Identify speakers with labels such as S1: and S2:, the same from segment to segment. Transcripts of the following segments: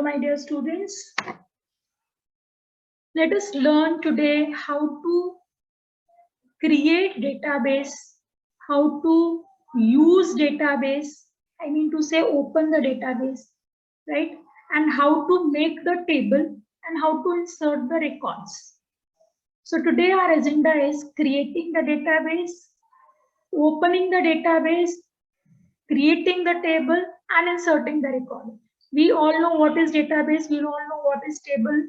S1: Hello, my dear students. Let us learn today how to create database, how to use database, I mean to say open the database, right? And how to make the table and how to insert the records. So today our agenda is creating the database, opening the database, creating the table and inserting the record. We all know what is database, we all know what is table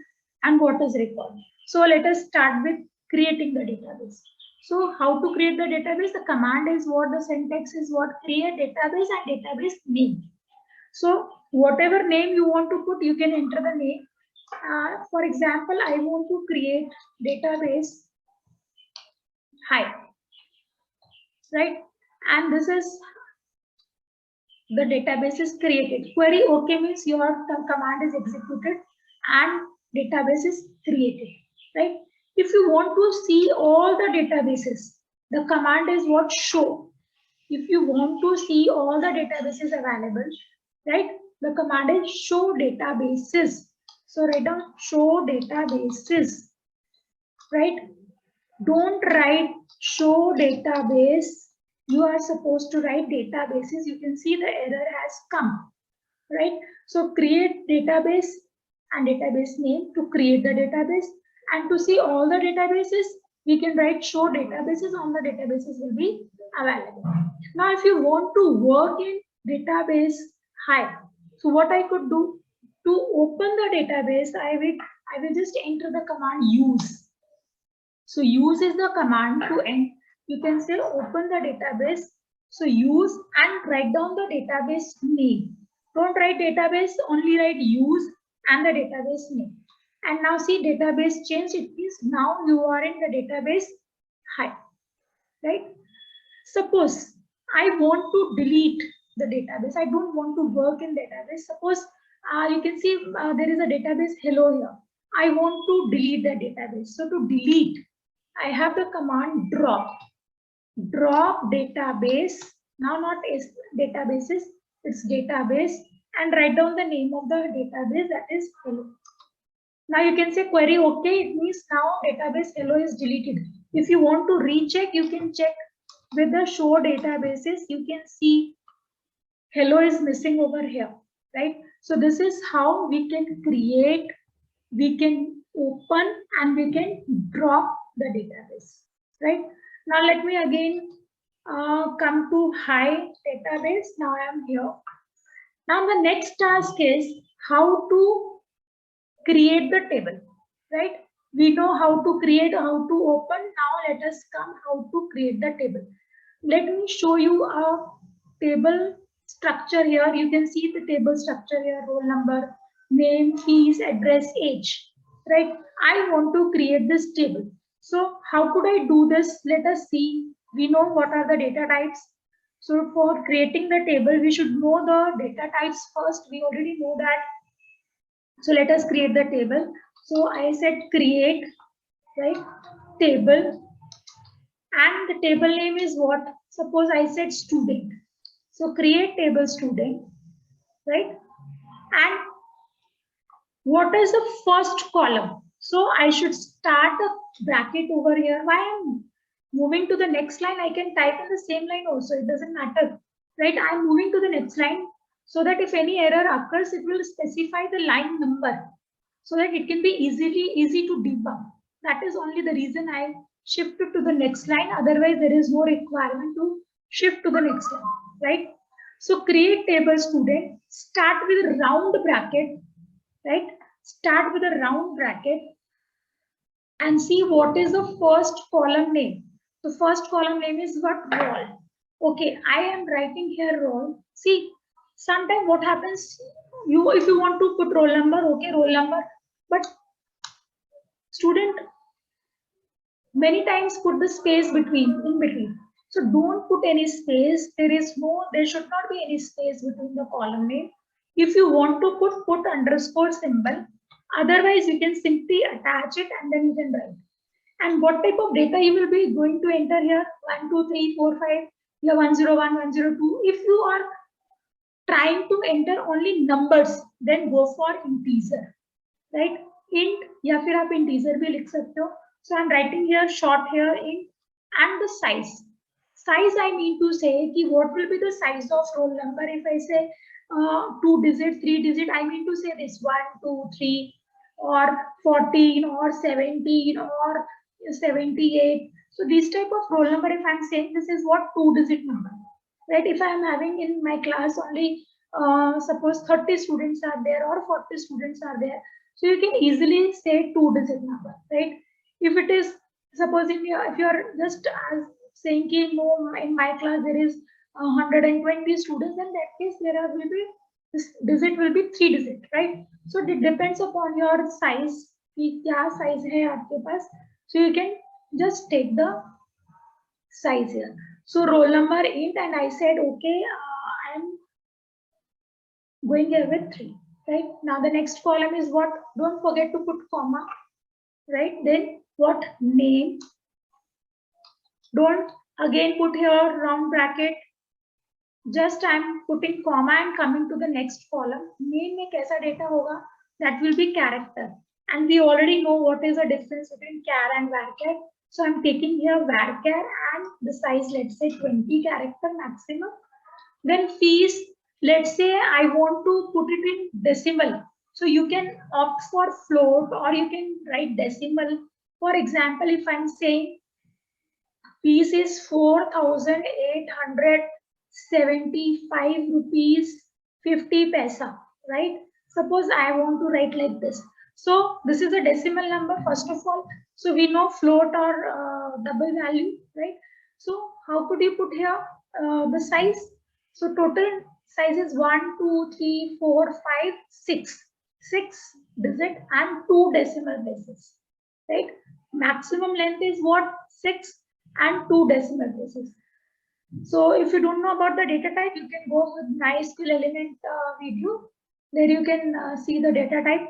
S1: and what is record. So let us start with creating the database. So how to create the database? The command is what, the syntax is what, create database and database name. So whatever name you want to put, you can enter the name. For example, I want to create database hi, right? And this is the database is created. Query OK means your command is executed and database is created, right? If you want to see all the databases, the command is what, show. If you want to see all the databases available, right, the command is show databases. So write down show databases, right? Don't write show database. You are supposed to write databases. You can see the error has come, right? So create database and database name to create the database, and to see all the databases, we can write show databases. All the databases will be available. Now, if you want to work in database hi, so what I could do to open the database, I will just enter the command use. So use is the command to end. You can say open the database. So use and write down the database name. Don't write database, only write use and the database name. And now see database change. It means now you are in the database hi, right? Suppose I want to delete the database. I don't want to work in database. Suppose you can see there is a database hello here. I want to delete the database. So to delete, I have the command drop database. Now not is databases, it's database, and write down the name of the database, that is hello. Now you can say query OK. It means now database hello is deleted. If you want to recheck, you can check with the show databases. You can see hello is missing over here, right? So this is how we can create, we can open, and we can drop the database, right? Now let me again come to hi database. Now I am here. Now the next task is how to create the table, right? We know how to create, how to open. Now let us come how to create the table. Let me show you a table structure here. You can see the table structure here: roll number, name, fees, address, age, right? I want to create this table. So how could I do this? Let us see. We know what are the data types. So for creating the table, we should know the data types first. We already know that. So let us create the table. So I said create, right, table, and the table name is what? Suppose I said student. So create table student, right? And what is the first column? So I should start a bracket over here. Why I'm moving to the next line? I can type in the same line also. It doesn't matter, right? I'm moving to the next line so that if any error occurs, it will specify the line number so that it can be easy to debug. That is only the reason I shifted to the next line. Otherwise, there is no requirement to shift to the next line, right? So create table student, start with a round bracket, right? Start with a round bracket and see what is the first column name. The first column name is what? Roll. Okay, I am writing here roll. See, sometimes what happens, if you want to put roll number, okay, roll number, but student many times put the space in between. So don't put any space. There should not be any space between the column name. If you want to put underscore symbol. Otherwise, you can simply attach it and then you can write. And what type of data you will be going to enter here? 1, 2, 3, 4, 5. Yeah, 101, 102. If you are trying to enter only numbers, then go for integer, right? Int या फिर आप integer भी लिख सकते हो. So I'm writing here short here int and the size. Size I mean to say कि what will be the size of roll number if I say 2 digit, 3 digit. I mean to say this 1, 2, 3 or 14 or 17 or 78. So this type of roll number, if I'm saying this is what 2 digit number, right? If I am having in my class only suppose 30 students are there or 40 students are there, so you can easily say 2 digit number, right? If it is supposing if you are just saying ki, no, in my class there is 120 students, in that case there will be this digit will be 3 digit, right? So it depends upon your size कि क्या size है आपके पास, so you can just take the size here. So roll number int and I said okay, I am going here with 3, right? Now the next column is what? Don't forget to put comma, right? Then what? Name. Don't again put here round bracket. Just I'm putting comma and coming to the next column. Name में कैसा data होगा? That will be character. And we already know what is the difference between char and varchar. So I'm taking here varchar and the size, let's say 20 character maximum. Then fees, let's say I want to put it in decimal. So you can opt for float or you can write decimal. For example, if I'm saying fees is 4,875 rupees 50 paisa, right? Suppose I want to write like this. So this is a decimal number first of all. So we know float or double value, right? So how could you put here the size? So total size is 1, 2, 3, 4, 5, 6. 6 digit and 2 decimal places, right? Maximum length is what? 6 and 2 decimal places. So if you don't know about the data type, you can go with MySQL Element video. There you can see the data type.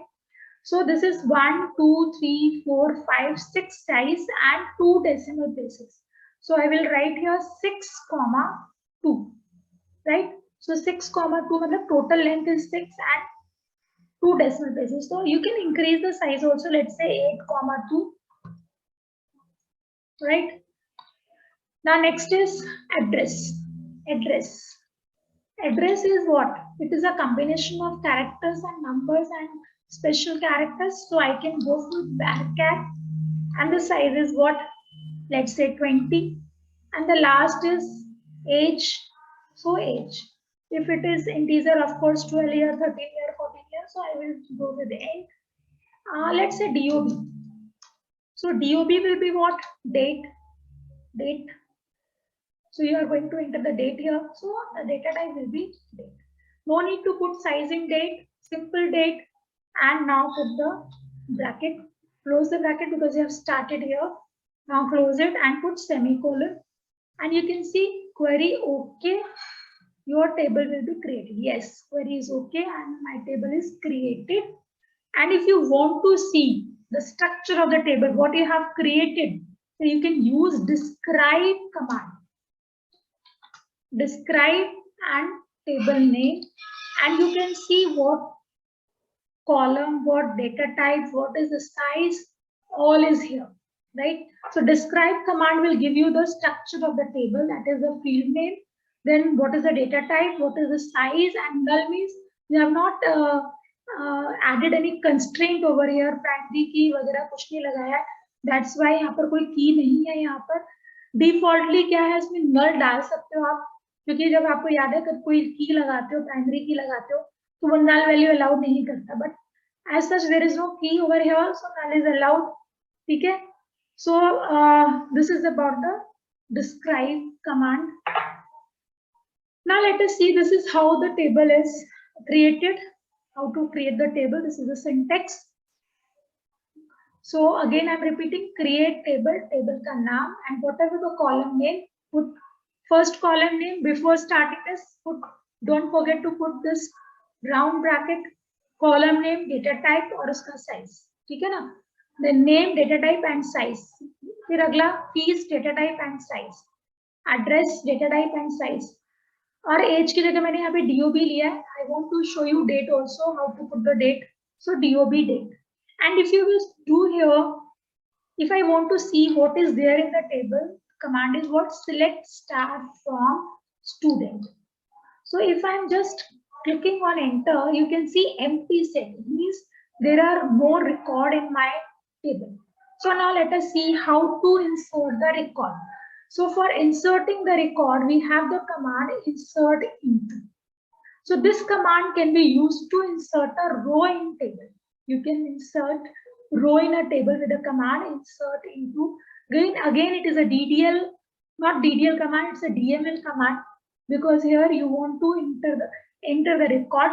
S1: So this is 1, 2, 3, 4, 5, 6 size and 2 decimal places. So I will write here 6, 2, right? So 6, 2, मतलब total length is 6 and 2 decimal places. So you can increase the size also. Let's say 8, 2, right? Now next is address. Address is what? It is a combination of characters and numbers and special characters. So I can go with varchar and the size is what? Let's say 20. And the last is age. So age. If it is integer, of course, 12 year, 13 year, 14 year. So I will go with int. Let's say DOB. So DOB will be what? Date. So you are going to enter the date here. So the data type will be date. No need to put size in date, simple date, and now put the bracket. Close the bracket because you have started here. Now close it and put semicolon. And you can see query okay. Your table will be created. Yes, query is okay and my table is created. And if you want to see the structure of the table, what you have created, so you can use describe command. Describe and table name, and you can see what column, what data type, what is the size, all is here, right? So describe command will give you the structure of the table, that is the field name, then what is the data type, what is the size, and null means you have not added any constraint over here, primary key वगैरह कुछ नहीं लगाया है, that's why यहाँ पर कोई की नहीं है, यहाँ पर defaultly क्या है, इसमें null डाल सकते हो आप, क्योंकि जब आपको याद है कि कोई की लगाते हो, प्राइमरी की लगाते हो, तो वो null value अलाउड नहीं करता, but as such there is no key over here, so null is allowed. ठीक है? So this is about the describe command. Now let us see, this is how the table is created. How to create the table? This is the syntax. So again I'm repeating, create table, table का नाम, and whatever the column name, put first column name. Before starting this, don't forget to put this round bracket, column name, data type और उसका size. ठीक है ना? Then name, data type and size. फिर अगला fees, data type and size. Address, data type and size. और as की जगह मैंने यहाँ पे DOB लिया है. I want to show you date also, how to put the date. So DOB date. And if you will do here, if I want to see what is there in the table, command is what? Select star from student. So if I'm just clicking on enter, you can see empty set. It means there are no record in my table. So now let us see how to insert the record. So for inserting the record, we have the command insert into. So this command can be used to insert a row in table. You can insert row in a table with the command insert into. Again it is a DDL, not DDL command, it's a DML command, because here you want to enter the record.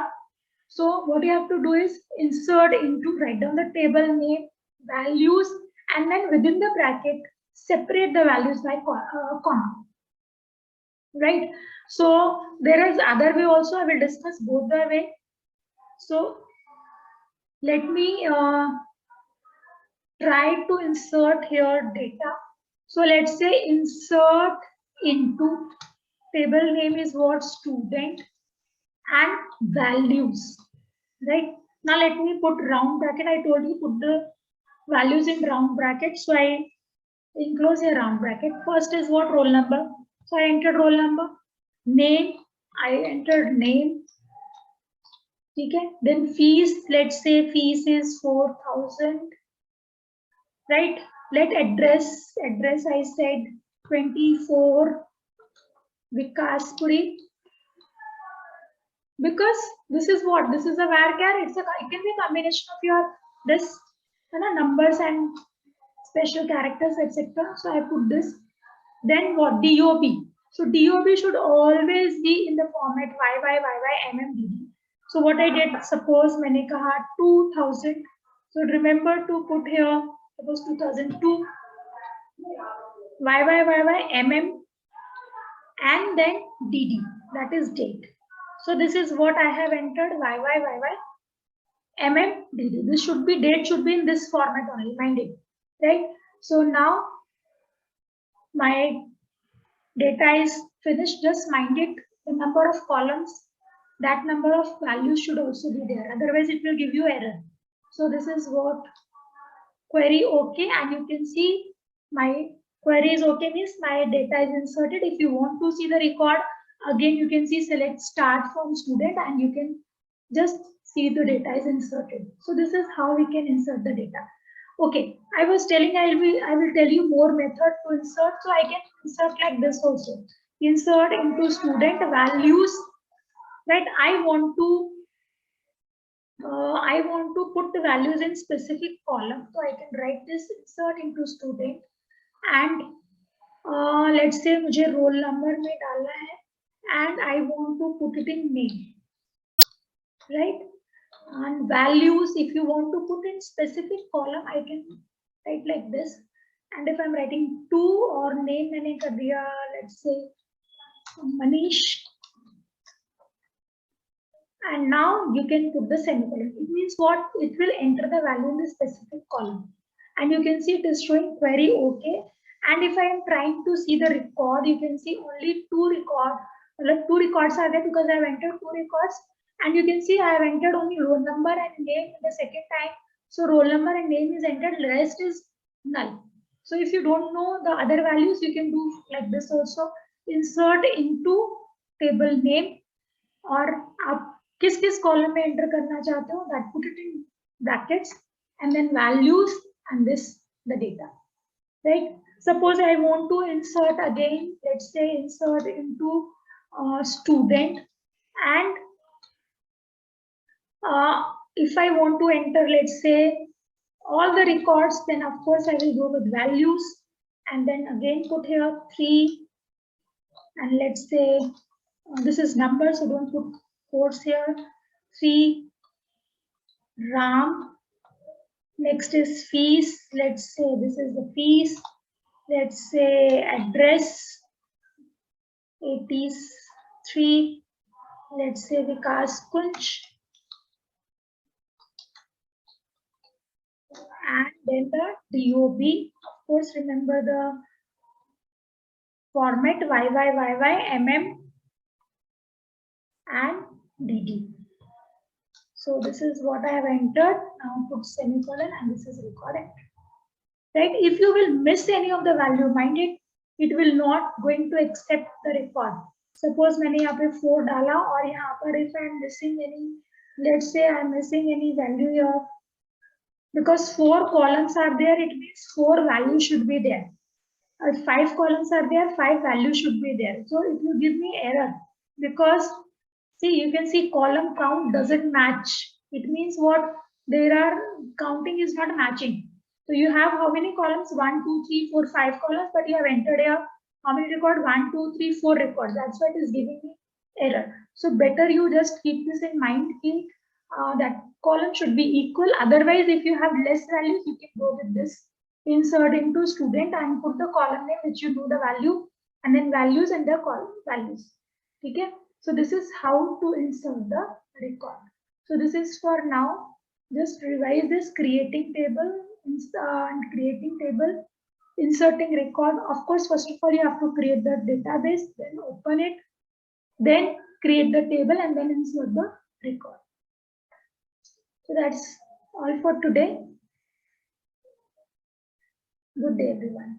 S1: So what you have to do is insert into, write down the table name, values, and then within the bracket, separate the values by comma. Right? So there is other way also. I will discuss both the way. So let me try to insert here data. So let's say insert into, table name is what? Student, and values. Right? Now let me put round bracket. I told you put the values in round bracket. So I enclose a round bracket. First is what? Roll number. So I entered roll number. Name, I entered name. Okay. Then fees, let's say fees is 4,000. Right? Let address I said 24 Vikaspuri. Because this is what? This is a varchar. It can be a combination of your this numbers and special characters, etc. So I put this. Then what? DOB. So DOB should always be in the format YYYYMMDD. So what I did, suppose मैंने कहा 2000. So remember to put here, suppose 2002 YYYYMM and then DD, that is date. So this is what I have entered, YYYYMMDD. This should be, date should be in this format only, mind it, right? So now my data is finished. Just mind it, the number of columns, that number of values should also be there. Otherwise, it will give you error. So this is what query OK, and you can see my query is OK, means my data is inserted. If you want to see the record, again you can see select start from student, and you can just see the data is inserted. So this is how we can insert the data. Okay, I was telling I will tell you more method to insert. So I can insert like this also. Insert into student values, right? I want to put the values in specific column. So I can write this insert into student, and let's say मुझे roll number में डालना है, and I want to put it in name, right? And values, if you want to put in specific column, I can write like this. And if I'm writing to or name मैंने कर दिया, let's say Manish, and now you can put the semicolon. It means what? It will enter the value in the specific column, and you can see it is showing query OK. And if I am trying to see the record, you can see only two records are there, because I have entered two records. And you can see I have entered only roll number and name the second time. So roll number and name is entered, the rest is null. So if you don't know the other values, you can do like this also. Insert into table name, और आप किस column में enter करना चाहते हो, that put it in brackets, and then values, and this the data, right? Suppose I want to insert again, let's say insert into student, and if I want to enter, let's say all the records, then of course I will go with values, and then again put here 3, and let's say this is number, so don't put quotes here. 3 Ram. Next is fees. Let's say this is the fees. Let's say address 83. Let's say Vikas Kunj. And then the DOB. Of course, remember the format YYYYMM and DD. So this is what I have entered. Now put semicolon and this is recorded. Right? If you will miss any of the value, mind it will not going to accept the record. Suppose मैंने यहाँ पे 4 डाला और यहाँ पर if I am missing any, let's say I am missing any value here, because 4 columns are there, it means 4 values should be there. If 5 columns are there, 5 values should be there. So if you give me error, because see, you can see column count doesn't match. It means what? There are counting is not matching. So you have how many columns? 1, 2, 3, 4, 5 columns, but you have entered here how many record? 1, 2, 3, 4 records. That's why it is giving me error. So better you just keep this in mind. That column should be equal. Otherwise, if you have less values, you can go with this. Insert into student and put the column name which you know the value, and then values and the column values. Okay. So this is how to insert the record. So this is for now. Just revise this: creating table, inserting record. Of course, first of all, you have to create the database, then open it, then create the table, and then insert the record. So that's all for today. Good day, everyone.